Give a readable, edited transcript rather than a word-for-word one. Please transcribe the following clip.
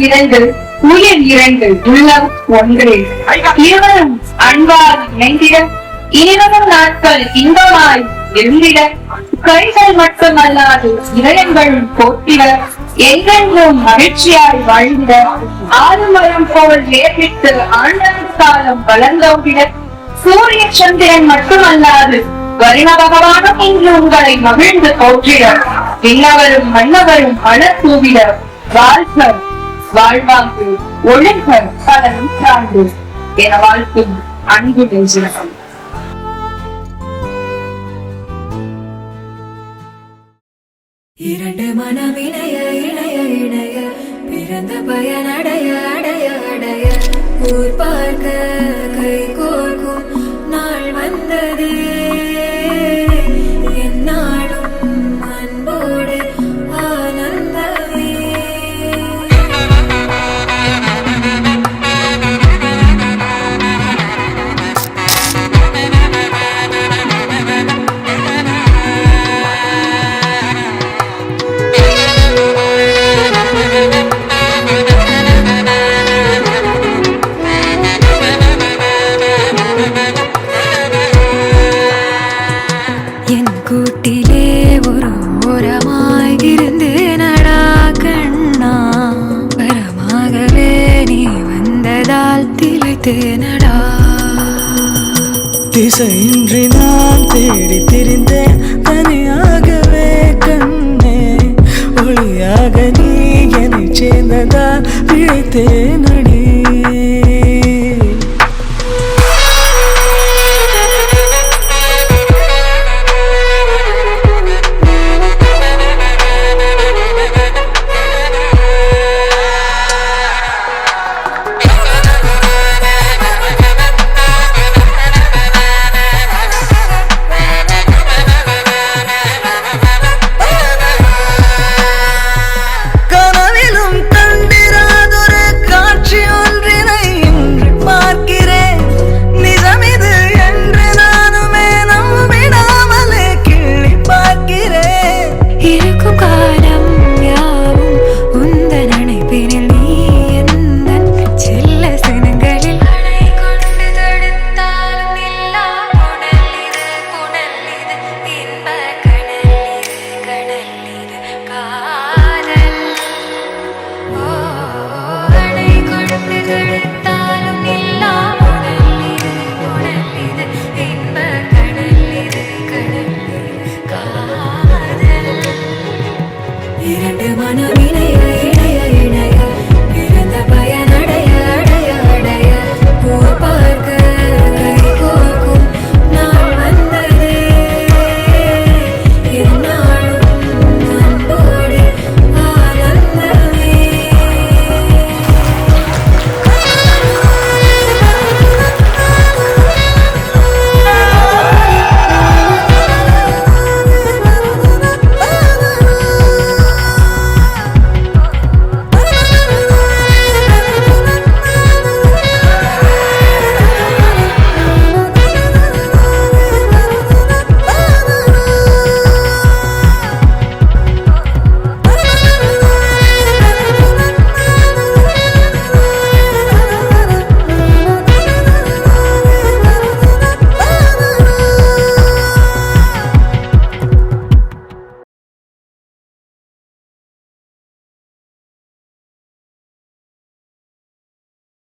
இரண்டு, உயிர் இரண்டு, உள்ளம் ஒன்று. இருவரும் அன்பால் இணைந்திட, இனிவரும் நாட்கள் இன்பமாய் இருந்திட, கைகள் மட்டுமல்லாது இதயங்கள் போற்றிட, என்றென்றும் மகிழ்ச்சியாய் வாழ்ந்திட, ஆறுமரம் போல் ஏற்பித்து ஆண்டவன் காலம் வளர்ந்தோடிட, சூரிய சந்திரன் மட்டுமல்லாது வருண பகவானும் இன்று உங்களை மகிழ்ந்து போற்றிட, விண்ணவரும் மன்னவரும் மலர் தூவிட, வாழ்க வாழ்வாங்கு ஒழுங்க பல நூற்றாண்டு என வாழ்த்தும் அன்பு நெஞ்சினம். இரண்டு மனம் இணைய இணைய இணைய பிறந்த பயன் அடைய அடைய அடைய ஊர் பார்க்க கை கோர்க்கும் நாள் வந்ததே என்னாலும் அன்போடு ஆனந்தமே. கூட்டிலே ஒரு ஓரமாய் இருந்து நடா கண்ணா, வரமாகவே நீ வந்ததால் திளைத்து நடா. திசையின்றி நான் தேடி திரிந்தேன் தனியாகவே கண்ணே, ஒளியாக நீ என்னை சேர்ந்ததால் பிழைத்தேன் அடி.